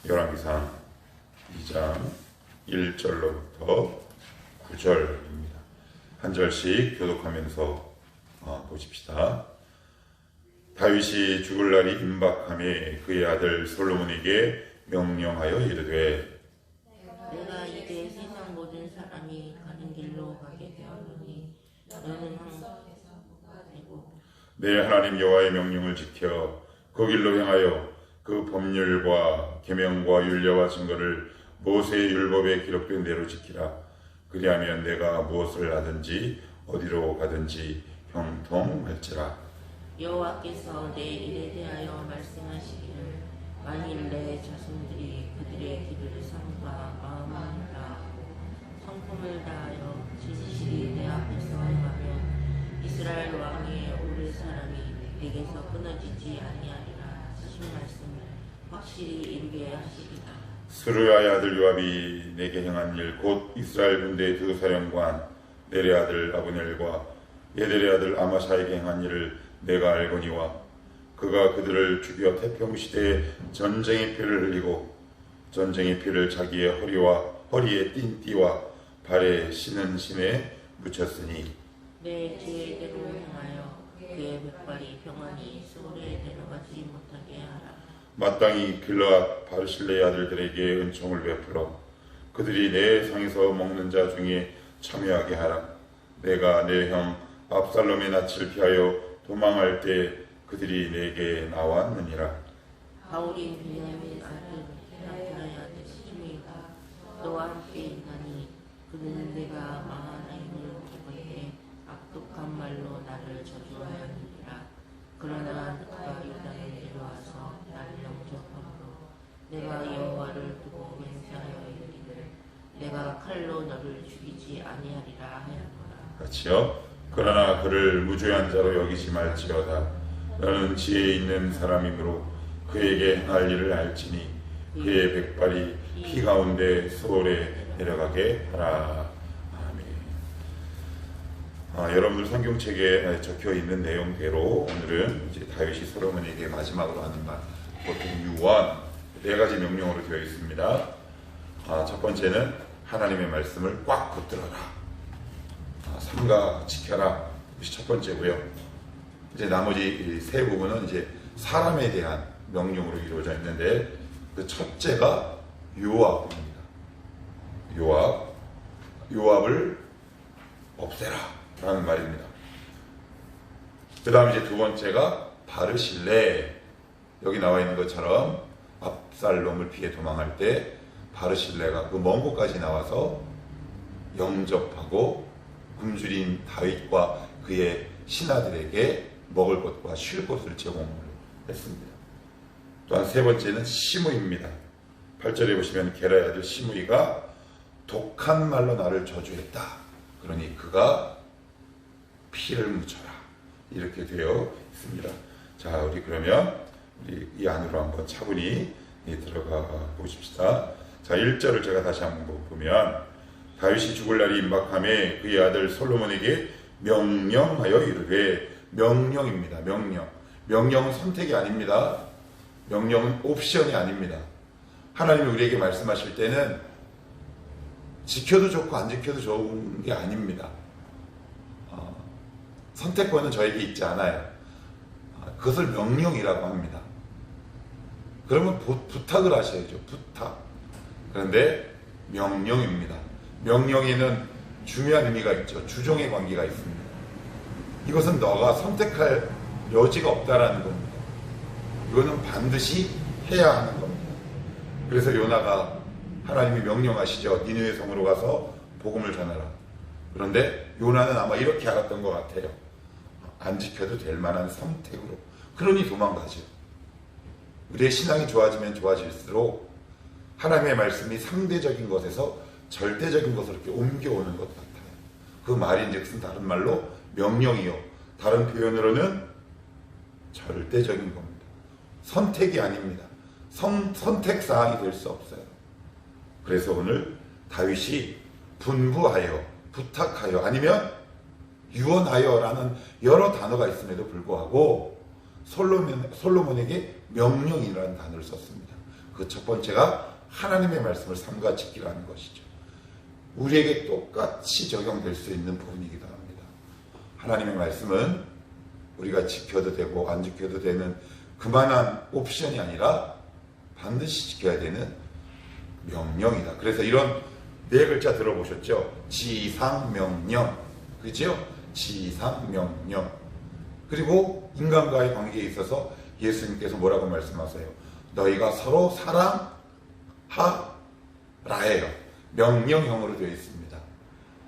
열왕기상 2장 1절로부터 9절입니다. 한 절씩 교독하면서 보십시다. 다윗이 죽을 날이 임박함에 그의 아들 솔로몬에게 명령하여 이르되 내가 이제 세상 모든 사람이 가는 길로 가게 되었노니 너는 항상 되고 내 하나님 여호와의 명령을 지켜 그 길로 행하여 그 법률과 계명과 율례와 증거를 모세의 율법에 기록된 대로 지키라. 그리하면 내가 무엇을 하든지 어디로 가든지 형통할지라. 여호와께서 내 일에 대하여 말씀하시기를 만일 내 자손들이 그들의 길을 삼가 마음을 다하고 성품을 다하여 진실이 내 앞에서 행하면 이스라엘 왕의 오를 사람이 내게서 끊어지지 아니하리라 하신 말씀을 확실히 이루게 하시리라. 스루야의 아들 요압이 내게 행한 일 곧 이스라엘 군대의 두 사령관 넬의 아들 아브넬과 예델의 아들 아마샤에게 행한 일을 내가 알거니와 그가 그들을 죽여 태평시대에 전쟁의 피를 흘리고 전쟁의 피를 자기의 허리에 띤 띠와 발에 신은 신에 묻혔으니 내 계획대로 행하여 그의 백발이 평안히 소울에 데려가지 못하게 하라. 마땅히 길르앗 바르실레의 아들들에게 은총을 베풀어 그들이 내 상에서 먹는 자 중에 참여하게 하라. 내가 내 형 압살롬의 낯을 피하여 도망할 때 그들이 내게 나왔느니라. 바울이 베냐민 아들 헤라의 아들 시므이가 너와 함께 있나니 그는 내가 마하나임을 먹을 때 악독한 말로 나를 저주하였느니라. 그러나 그가 요단을 내려와서 나를 영접함으로 내가 여호와를 두고 맹세하여 이르기를 내가 칼로 너를 죽이지 아니하리라 하였노라. 같이요. 그러나 그를 무죄한 자로 여기지 말지어다. 너는 지혜 있는 사람이므로 그에게 할 일을 알지니 그의 백발이 피 가운데 소홀에 내려가게 하라. 아멘. 여러분들 성경책에 적혀 있는 내용대로 오늘은 이제 다윗이 솔로몬에게 마지막으로 하는 말, 보통 유언 네 가지 명령으로 되어 있습니다. 첫 번째는 하나님의 말씀을 꽉 붙들어라. 삼가 지켜라. 이것이 첫 번째고요. 이제 나머지 세 부분은 이제 사람에 대한 명령으로 이루어져 있는데 그 첫째가 요압입니다. 요압을 없애라 라는 말입니다. 그 다음 이제 두 번째가 바르실레. 여기 나와 있는 것처럼 압살롬을 피해 도망할 때 바르실레가 그 먼 곳까지 나와서 영접하고 굶주린 다윗과 그의 신하들에게 먹을 것과 쉴 곳을 제공을 했습니다. 또한 세 번째는 시므이입니다. 8절에 보시면 게라의 아들 시므이가 독한 말로 나를 저주했다. 그러니 그가 피를 묻혀라. 이렇게 되어 있습니다. 자, 우리 그러면 이 안으로 한번 차분히 들어가 보십시다. 자, 1절을 제가 다시 한번 보면 다윗이 죽을 날이 임박함에 그의 아들 솔로몬에게 명령하여 이르되. 명령입니다. 명령은 선택이 아닙니다. 명령은 옵션이 아닙니다. 하나님이 우리에게 말씀하실 때는 지켜도 좋고 안 지켜도 좋은 게 아닙니다. 선택권은 저에게 있지 않아요. 그것을 명령이라고 합니다. 그러면 부탁을 하셔야죠. 부탁. 그런데 명령입니다. 명령에는 중요한 의미가 있죠. 주종의 관계가 있습니다. 이것은 너가 선택할 여지가 없다라는 겁니다. 이거는 반드시 해야 하는 겁니다. 그래서 요나가 하나님이 명령하시죠. 니느웨 성으로 가서 복음을 전하라. 그런데 요나는 아마 이렇게 알았던 것 같아요. 안 지켜도 될 만한 선택으로. 그러니 도망가죠. 우리의 신앙이 좋아지면 좋아질수록 하나님의 말씀이 상대적인 것에서 절대적인 것으로 이렇게 옮겨오는 것 같아요. 그 말인즉슨 다른 말로 명령이요. 다른 표현으로는 절대적인 겁니다. 선택이 아닙니다. 선택사항이 될 수 없어요. 그래서 오늘 다윗이 분부하여, 부탁하여, 아니면 유언하여라는 여러 단어가 있음에도 불구하고 솔로몬에게 명령이라는 단어를 썼습니다. 그 첫 번째가 하나님의 말씀을 삼가 지키라는 것이죠. 우리에게 똑같이 적용될 수 있는 부분이기도 합니다. 하나님의 말씀은 우리가 지켜도 되고 안 지켜도 되는 그만한 옵션이 아니라 반드시 지켜야 되는 명령이다. 그래서 이런 네 글자 들어보셨죠? 지상명령. 그죠? 지상명령. 그리고 인간과의 관계에 있어서 예수님께서 뭐라고 말씀하세요? 너희가 서로 사랑하라예요. 명령형으로 되어 있습니다.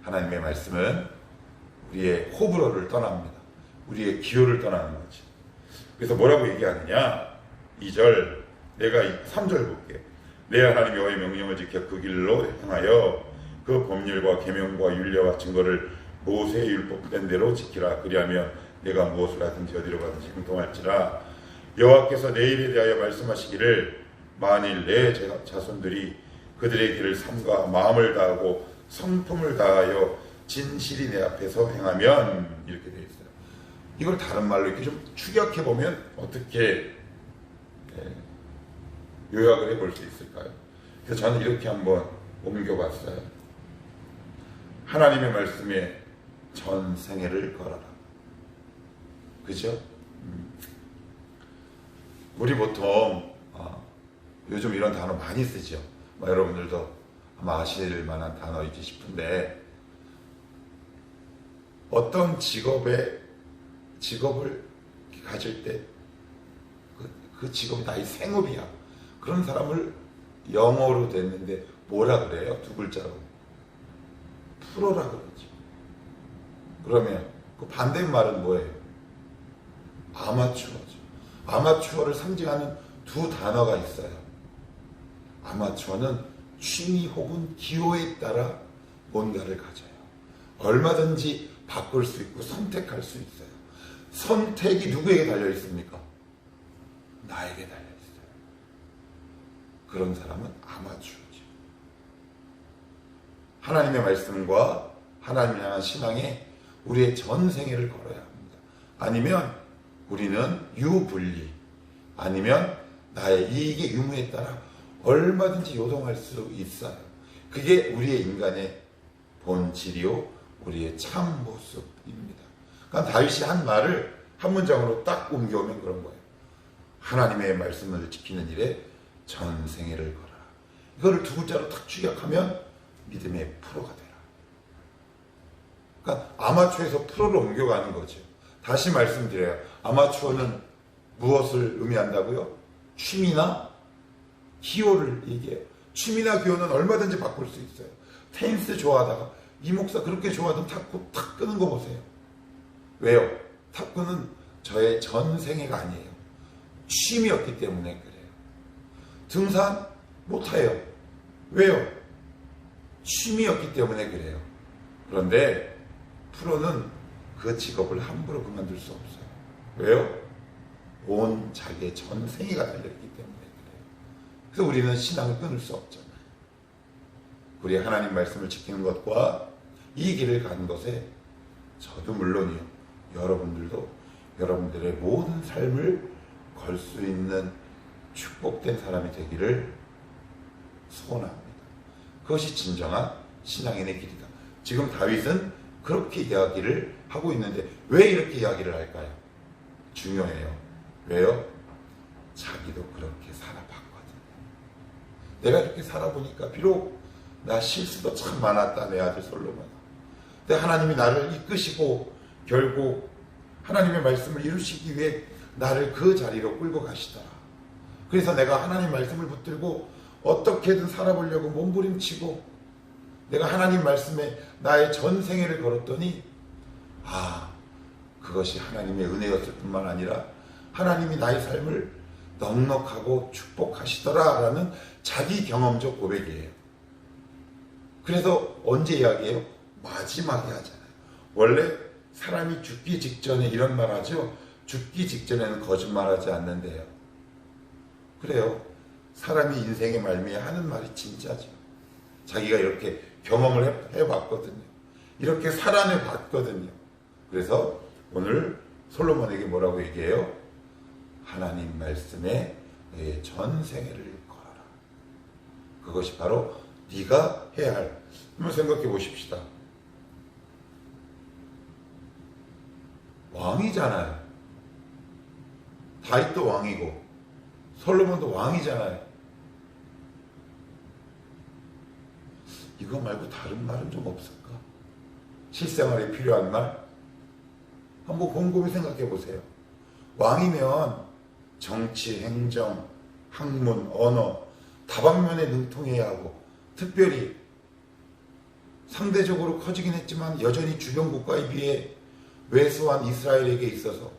하나님의 말씀은 우리의 호불호를 떠납니다. 우리의 기호를 떠나는 거죠. 그래서 뭐라고 얘기하느냐? 2절, 내가 3절 볼게요. 내 하나님 여호와의 명령을 지켜 그 길로 행하여 그 법률과 계명과 율례와 증거를 모세의 율법된 대로 지키라. 그리하면 내가 무엇을 하든지 어디로 가든지 형통할지라. 여호와께서 내 일에 대하여 말씀하시기를 만일 내 자손들이 그들의 길을 삼가 마음을 다하고 성품을 다하여 진실이 내 앞에서 행하면, 이렇게 되어 있어요. 이걸 다른 말로 이렇게 좀 축약해 보면 어떻게 요약을 해볼 수 있을까요? 그래서 저는 이렇게 한번 옮겨봤어요. 하나님의 말씀에 전생애를 걸어라. 그죠? 우리 보통 요즘 이런 단어 많이 쓰죠. 여러분들도 아마 아실 만한 단어이지 싶은데, 어떤 직업을 가질 때 그 직업이 나의 생업이야. 그런 사람을 영어로 됐는데 뭐라 그래요? 두 글자로. 프로라 그러지. 그러면 그 반대말은 뭐예요? 아마추어죠. 아마추어를 상징하는 두 단어가 있어요. 아마추어는 취미 혹은 기호에 따라 뭔가를 가져요. 얼마든지 바꿀 수 있고 선택할 수 있어요. 선택이 누구에게 달려 있습니까? 나에게 달려 있어요. 그런 사람은 아마추어죠. 하나님의 말씀과 하나님을 향한 신앙에 우리의 전생애를 걸어야 합니다. 아니면 우리는 유불리, 아니면 나의 이익의 유무에 따라 얼마든지 요동할 수 있어요. 그게 우리의 인간의 본질이요, 우리의 참 모습입니다. 그러니까 다윗이 한 말을 한 문장으로 딱 옮겨오면 그런 거예요. 하나님의 말씀을 지키는 일에 전생애를 걸어라. 이거를 두 글자로 딱 축약하면 믿음의 프로가 되라. 그러니까 아마추어에서 프로로 옮겨가는 거죠. 다시 말씀드려요. 아마추어는 무엇을 의미한다고요? 취미나 기호를 얘기해요. 취미나 기호는 얼마든지 바꿀 수 있어요. 테니스 좋아하다가 이 목사 그렇게 좋아하던 탁구 탁 끄는 거 보세요. 왜요? 탁구는 저의 전생애가 아니에요. 취미였기 때문에 그래요. 등산 못해요. 왜요? 취미였기 때문에 그래요. 그런데 프로는 그 직업을 함부로 그만둘 수 없어요. 왜요? 온 자기의 전생애가 달려있기 때문에 그래요. 그래서 우리는 신앙을 끊을 수 없잖아요. 우리 하나님 말씀을 지키는 것과 이 길을 가는 것에 저도 물론이요, 여러분들도 여러분들의 모든 삶을 걸 수 있는 축복된 사람이 되기를 소원합니다. 그것이 진정한 신앙인의 길이다. 지금 다윗은 그렇게 이야기를 하고 있는데 왜 이렇게 이야기를 할까요? 중요해요. 왜요? 자기도 그렇게 살아봤거든요. 내가 이렇게 살아보니까 비록 나 실수도 참 많았다, 내 아들 솔로몬아. 근데 하나님이 나를 이끄시고 결국 하나님의 말씀을 이루시기 위해 나를 그 자리로 끌고 가시더라. 그래서 내가 하나님 말씀을 붙들고 어떻게든 살아보려고 몸부림치고 내가 하나님 말씀에 나의 전생애를 걸었더니 그것이 하나님의 은혜였을 뿐만 아니라 하나님이 나의 삶을 넉넉하고 축복하시더라라는 자기 경험적 고백이에요. 그래서 언제 이야기해요? 마지막에 하잖아요. 원래 사람이 죽기 직전에 이런 말 하죠. 죽기 직전에는 거짓말하지 않는데요. 그래요. 사람이 인생의 말미에 하는 말이 진짜죠. 자기가 이렇게 경험을 해봤거든요. 이렇게 살아내봤거든요. 그래서 오늘 솔로몬에게 뭐라고 얘기해요? 하나님 말씀에 내 전생애를 걸어라. 그것이 바로 네가 해야 할. 한번 생각해 보십시다. 왕이잖아요. 다윗도 왕이고 솔로몬도 왕이잖아요. 이거 말고 다른 말은 좀 없을까? 실생활에 필요한 말? 한번 곰곰이 생각해 보세요. 왕이면 정치, 행정, 학문, 언어 다방면에 능통해야 하고, 특별히 상대적으로 커지긴 했지만 여전히 주변 국가에 비해 왜소한 이스라엘에게 있어서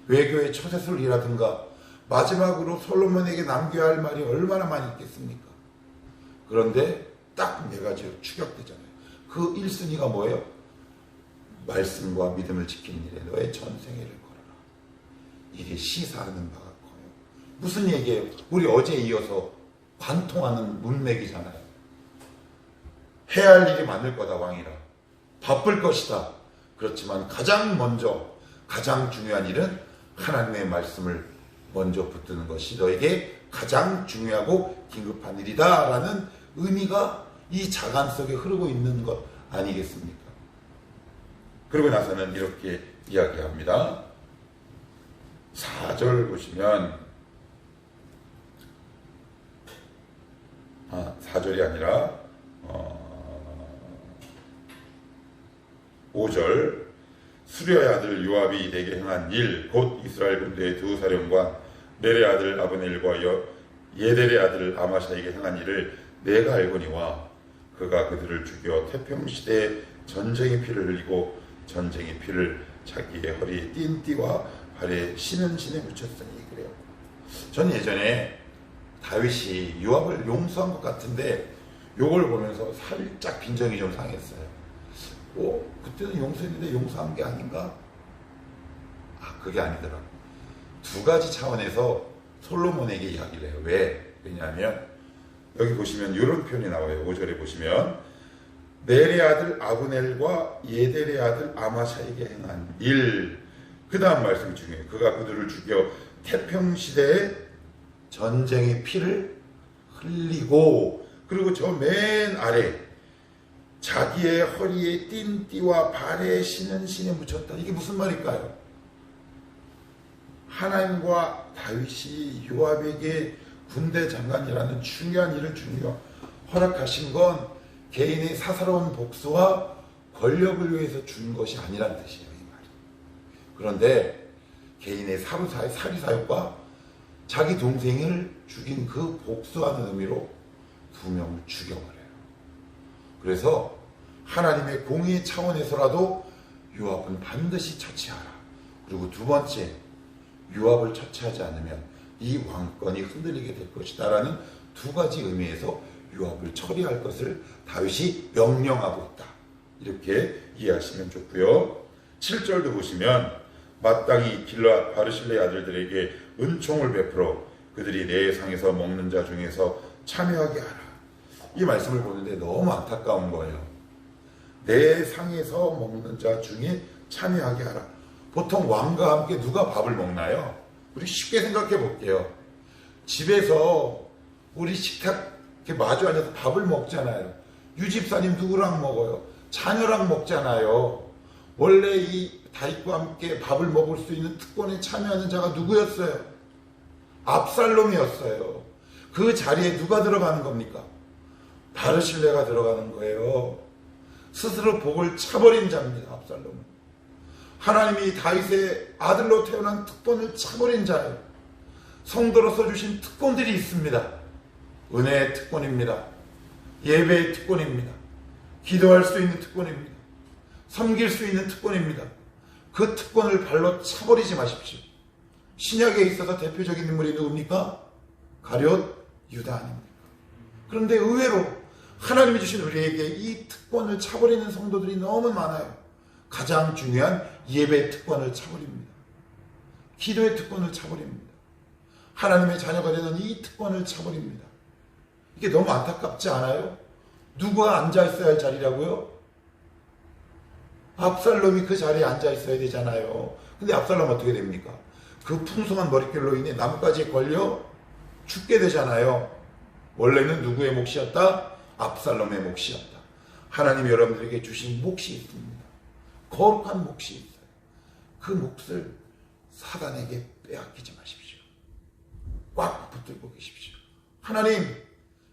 외교의 처세술이라든가 마지막으로 솔로몬에게 남겨야 할 말이 얼마나 많이 있겠습니까? 그런데 딱 네 가지로 추격되잖아요. 그 1순위가 뭐예요? 말씀과 믿음을 지키는 일에 너의 전생애를 걸어라. 이게 시사하는 바가 커요. 무슨 얘기예요? 우리 어제에 이어서 관통하는 문맥이잖아요. 해야 할 일이 많을 거다, 왕이라. 바쁠 것이다. 그렇지만 가장 먼저, 가장 중요한 일은 하나님의 말씀을 먼저 붙드는 것이 너에게 가장 중요하고 긴급한 일이다 라는 의미가 이 자간 속에 흐르고 있는 것 아니겠습니까? 그러고 나서는 이렇게 이야기합니다. 4절 보시면 4절이 아니라 5절 수려의 아들 요압이 내게 행한 일 곧 이스라엘 군대의 두 사령관 넬의 아들 아브넬과 예델의 아들 아마샤에게 행한 일을 내가 알거니와 그가 그들을 죽여 태평시대에 전쟁의 피를 흘리고 전쟁의 피를 자기의 허리에 띤 띠와 발에 신은 신에 묻혔으니 그래요. 전 예전에 다윗이 요압을 용서한 것 같은데 요걸 보면서 살짝 빈정이 좀 상했어요. 그때는 용서했는데 용서한 게 아닌가? 그게 아니더라고. 두 가지 차원에서 솔로몬에게 이야기를 해요. 왜? 왜냐하면 여기 보시면 이런 표현이 나와요. 5절에 보시면 넬의 아들 아브넬과 예델의 아들 아마샤에게 행한 일. 그 다음 말씀이 중요해요. 그가 그들을 죽여 태평시대에 전쟁의 피를 흘리고, 그리고 저 맨 아래 자기의 허리에 띤 띠와 발에 신은 신에 묻혔다. 이게 무슨 말일까요? 하나님과 다윗이 요압에게 군대 장관이라는 중요한 일을 허락하신 건 개인의 사사로운 복수와 권력을 위해서 준 것이 아니란 뜻이에요. 이 말이. 그런데 개인의 사리사욕과 자기 동생을 죽인 그 복수하는 의미로 두 명을 죽여버려요. 그래서 하나님의 공의 차원에서라도 요압은 반드시 처치하라. 그리고 두 번째, 요압을 처치하지 않으면 이 왕권이 흔들리게 될 것이다 라는 두 가지 의미에서 요압을 처리할 것을 다윗이 명령하고 있다. 이렇게 이해하시면 좋고요. 7절도 보시면 마땅히 길르앗 바르실레의 아들들에게 은총을 베풀어 그들이 내 상에서 먹는 자 중에서 참여하게 하라. 이 말씀을 보는데 너무 안타까운 거예요. 내 상에서 먹는 자 중에 참여하게 하라. 보통 왕과 함께 누가 밥을 먹나요? 우리 쉽게 생각해 볼게요. 집에서 우리 식탁 이렇게 마주 앉아서 밥을 먹잖아요. 유집사님 누구랑 먹어요? 자녀랑 먹잖아요. 원래 이 다윗과 함께 밥을 먹을 수 있는 특권에 참여하는 자가 누구였어요? 압살롬이었어요. 그 자리에 누가 들어가는 겁니까? 바르실레가 들어가는 거예요. 스스로 복을 차버린 자입니다. 압살롬은. 하나님이 다윗의 아들로 태어난 특권을 차버린 자예요. 성도로서 주신 특권들이 있습니다. 은혜의 특권입니다. 예배의 특권입니다. 기도할 수 있는 특권입니다. 섬길 수 있는 특권입니다. 그 특권을 발로 차버리지 마십시오. 신약에 있어서 대표적인 인물이 누굽니까? 가룟 유다 아닙니까? 그런데 의외로 하나님이 주신 우리에게 이 특권을 차버리는 성도들이 너무 많아요. 가장 중요한 예배의 특권을 차버립니다. 기도의 특권을 차버립니다. 하나님의 자녀가 되는 이 특권을 차버립니다. 이게 너무 안타깝지 않아요? 누가 앉아있어야 할 자리라고요? 압살롬이 그 자리에 앉아있어야 되잖아요. 근데 압살롬 어떻게 됩니까? 그 풍성한 머릿결로 인해 나뭇가지에 걸려 죽게 되잖아요. 원래는 누구의 몫이었다? 압살롬의 몫이었다. 하나님 여러분들에게 주신 몫이 있습니다. 거룩한 몫이 있어요. 그 몫을 사단에게 빼앗기지 마십시오. 꽉 붙들고 계십시오. 하나님,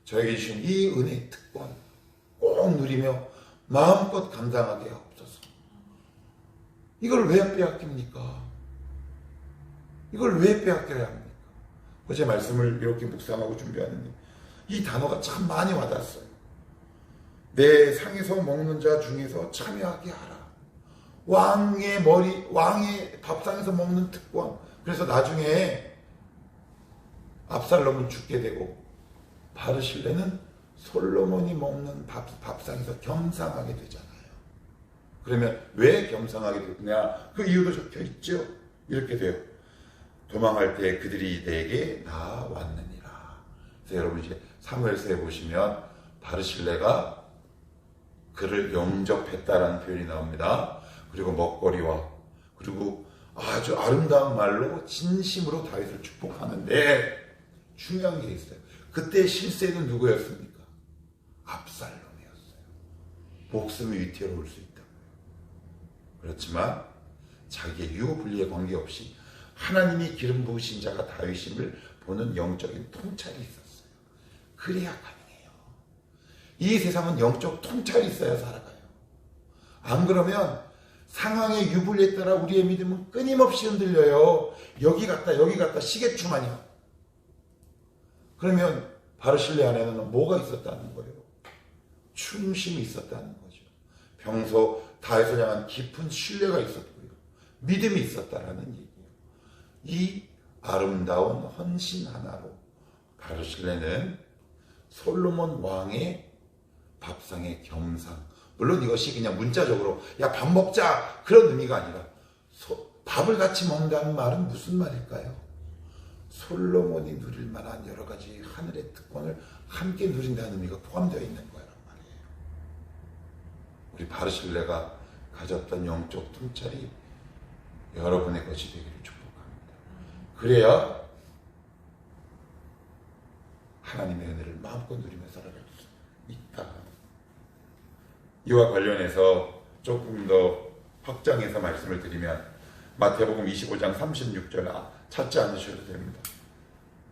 저에게 주신 이 은혜의 특권 꼭 누리며 마음껏 감당하게 하옵소서. 이걸 왜 빼앗깁니까? 이걸 왜 빼앗겨야 합니까? 어제 말씀을 이렇게 묵상하고 준비하는데 이 단어가 참 많이 와닿았어요. 내 상에서 먹는 자 중에서 참여하게 하라. 왕의 밥상에서 먹는 특권. 그래서 나중에 압살롬은 죽게 되고 바르실레는 솔로몬이 먹는 밥상에서 겸상하게 되잖아요. 그러면 왜 겸상하게 됐냐? 그 이유도 적혀 있죠. 이렇게 돼요. 도망할 때 그들이 내게 나왔느니라. 그래서 여러분 이제 사무엘서에 보시면 바르실레가 그를 영접했다라는 표현이 나옵니다. 그리고 먹거리와 그리고 아주 아름다운 말로 진심으로 다윗을 축복하는데 중요한 게 있어요. 그때 실세는 누구였습니까? 압살롬이었어요. 목숨이 위태로울 수 있다고요. 그렇지만 자기의 유효분리에 관계없이 하나님이 기름 부으신 자가 다윗임을 보는 영적인 통찰이 있었어요. 그래야 가능해요. 이 세상은 영적 통찰이 있어야 살아가요. 안 그러면 상황의 유불리에 따라 우리의 믿음은 끊임없이 흔들려요. 여기 갔다 시계추만이야. 그러면 바르실레 안에는 뭐가 있었다는 거예요? 충심이 있었다는 거죠. 평소 다윗을 향한 깊은 신뢰가 있었고요. 믿음이 있었다라는 얘기예요. 이 아름다운 헌신 하나로 바르실레는 솔로몬 왕의 밥상의 겸상, 물론 이것이 그냥 문자적으로 야 밥 먹자 그런 의미가 아니라 밥을 같이 먹는다는 말은 무슨 말일까요? 솔로몬이 누릴 만한 여러 가지 하늘의 특권을 함께 누린다는 의미가 포함되어 있는 거란 말이에요. 우리 바르실레가 가졌던 영적 통찰이 여러분의 것이 되기를 축복합니다. 그래야 하나님의 은혜를 마음껏 누리며 살아갈 수 있다. 이와 관련해서 조금 더 확장해서 말씀을 드리면 마태복음 25장 36절 찾지 않으셔도 됩니다.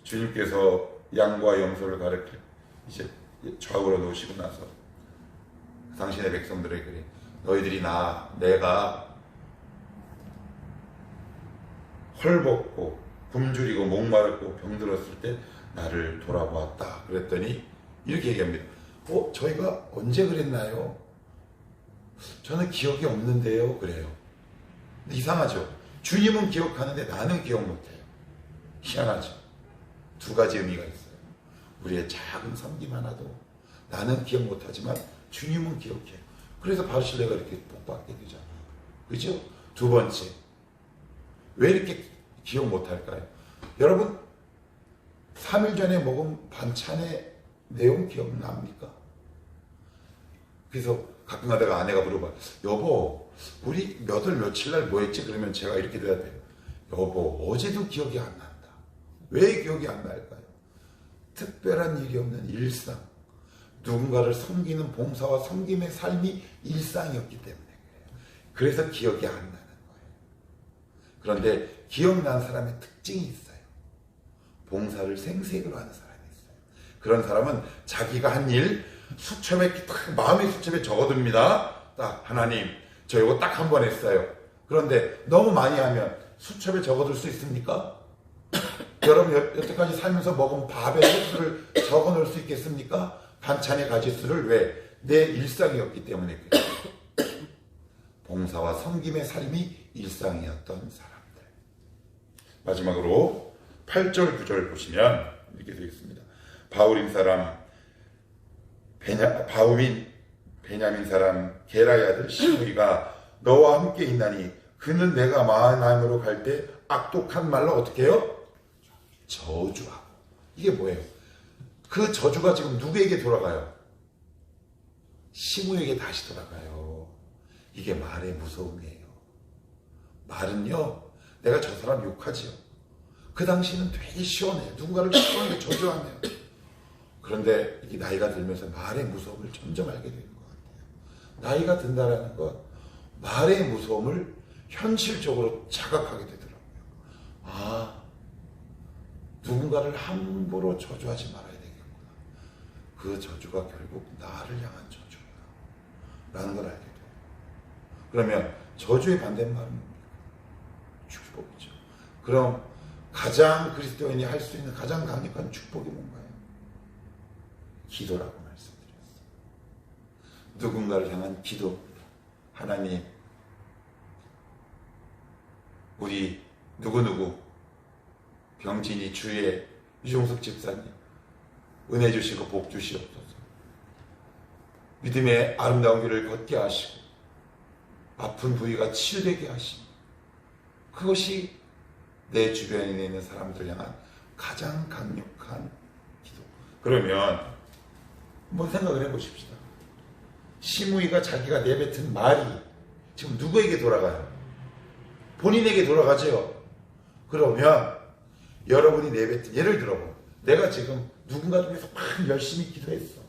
주님께서 양과 염소를 가르쳐 이제 좌우로 놓으시고 나서 당신의 백성들에게 그래, 너희들이 내가 헐벗고 굶주리고 목마르고 병들었을 때 나를 돌아보았다. 그랬더니 이렇게 얘기합니다. 저희가 언제 그랬나요? 저는 기억이 없는데요. 그래요. 이상하죠? 주님은 기억하는데 나는 기억 못해요. 희한하죠? 두 가지 의미가 있어요. 우리의 작은 섬김 하나도 나는 기억 못하지만 주님은 기억해요. 그래서 바르실레가 이렇게 복받게 되잖아요. 그죠? 두 번째, 왜 이렇게 기억 못할까요? 여러분 3일 전에 먹은 반찬의 내용 기억납니까? 그래서 가끔 가다가 아내가 물어봐. 여보, 우리 몇 월 며칠 날 뭐 했지? 그러면 제가 이렇게 돼야 돼요. 여보, 어제도 기억이 안 난다. 왜 기억이 안 날까요? 특별한 일이 없는 일상, 누군가를 섬기는 봉사와 섬김의 삶이 일상이었기 때문에 그래요. 그래서 기억이 안 나는 거예요. 그런데 기억난 사람의 특징이 있어요. 봉사를 생색으로 하는 사람이 있어요. 그런 사람은 자기가 한 일 수첩에 마음의 수첩에 적어둡니다. 딱 하나님 저 이거 딱 한 번 했어요. 그런데 너무 많이 하면 수첩에 적어둘 수 있습니까? 여러분 여태까지 살면서 먹은 밥의 횟수를 적어놓을 수 있겠습니까? 반찬의 가지수를 왜? 내 일상이었기 때문에 그래요. 봉사와 섬김의 삶이 일상이었던 사람들. 마지막으로 8절 9절 보시면 이렇게 되어 있습니다. 바울임 사람 베냐민 사람 게라의 아들 시므이가 너와 함께 있나니 그는 내가 마하나임으로 갈 때 악독한 말로 어떻게 해요? 저주하고. 이게 뭐예요? 그 저주가 지금 누구에게 돌아가요? 시므이에게 다시 돌아가요. 이게 말의 무서움이에요. 말은요, 내가 저 사람 욕하지요. 그 당시는 되게 시원해요. 누군가를 시원하게 저주하네요. 그런데 이게 나이가 들면서 말의 무서움을 점점 알게 되는 것 같아요. 나이가 든다라는 건 말의 무서움을 현실적으로 자각하게 되더라고요. 아, 누군가를 함부로 저주하지 말아야 되겠구나. 그 저주가 결국 나를 향한 저주야 라는 걸 알게 돼요. 그러면 저주의 반대말은 뭡니까? 축복이죠. 그럼 가장 그리스도인이 할 수 있는 가장 강력한 축복이 뭔가요? 기도라고 말씀드렸어요. 누군가를 향한 기도입니다. 하나님, 우리 누구누구 병진이 주의 유종석 집사님 은혜 주시고 복 주시옵소서. 믿음의 아름다운 길을 걷게 하시고 아픈 부위가 치유되게 하시고, 그것이 내 주변에 있는 사람들 향한 가장 강력한 기도. 그러면 한번 생각을 해보십시다. 시므이가 자기가 내뱉은 말이 지금 누구에게 돌아가요? 본인에게 돌아가죠. 그러면 여러분이 내뱉은, 예를 들어 내가 지금 누군가를 위해서 막 열심히 기도했어.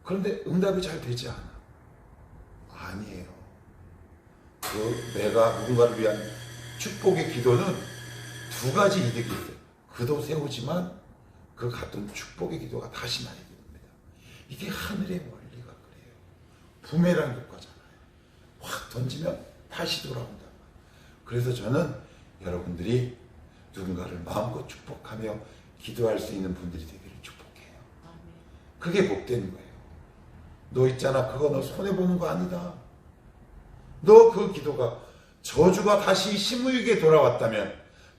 그런데 응답이 잘 되지 않아. 아니에요. 내가 누군가를 위한 축복의 기도는 두 가지 이득이 있어요. 그도 세우지만 그 같은 축복의 기도가 다시 나에게 옵니다. 이게 하늘의 원리가 그래요. 부메랑 효과잖아요. 확 던지면 다시 돌아온다. 그래서 저는 여러분들이 누군가를 마음껏 축복하며 기도할 수 있는 분들이 되기를 축복해요. 그게 복되는 거예요. 너 있잖아, 그거 너 손해보는 거 아니다. 너 그 기도가 저주가 다시 시므이에게 돌아왔다면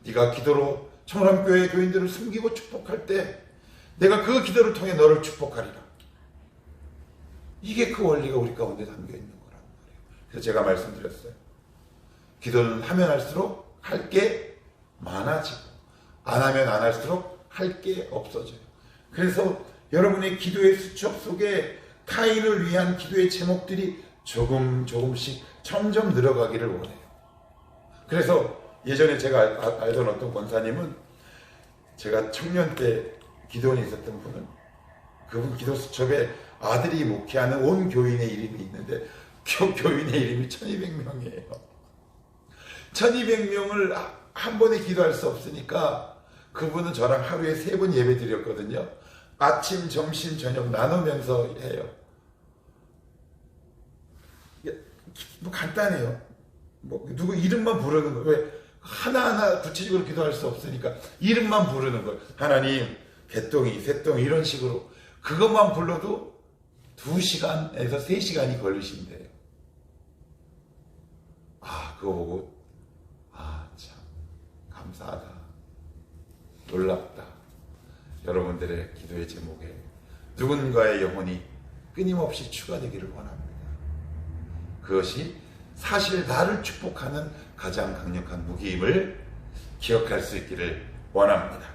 네가 기도로 청람교회 교인들을 숨기고 축복할 때 내가 그 기도를 통해 너를 축복하리라. 이게 그 원리가 우리 가운데 담겨 있는 거란 말이에요. 그래서 제가 말씀드렸어요. 기도는 하면 할수록 할 게 많아지고 안 하면 안 할수록 할 게 없어져요. 그래서 여러분의 기도의 수첩 속에 타인을 위한 기도의 제목들이 조금씩 점점 늘어가기를 원해요. 그래서 예전에 제가 알던 어떤 권사님은, 제가 청년 때 기도원에 있었던 분은, 그분 기도 수첩에 아들이 목회하는 온 교인의 이름이 있는데 교인의 이름이 1200명이에요. 1200명을 한 번에 기도할 수 없으니까 그분은 저랑 하루에 3번 예배 드렸거든요. 아침, 점심, 저녁 나누면서 해요. 뭐 간단해요. 뭐 누구 이름만 부르는 거. 왜 하나하나 구체적으로 기도할 수 없으니까 이름만 부르는 거. 하나님, 개똥이, 새똥이 이런 식으로 그것만 불러도 2시간에서 3시간이 걸리신대요. 그거 보고 참 감사하다, 놀랍다. 여러분들의 기도의 제목에 누군가의 영혼이 끊임없이 추가되기를 원합니다. 그것이 사실 나를 축복하는 가장 강력한 무기임을 기억할 수 있기를 원합니다.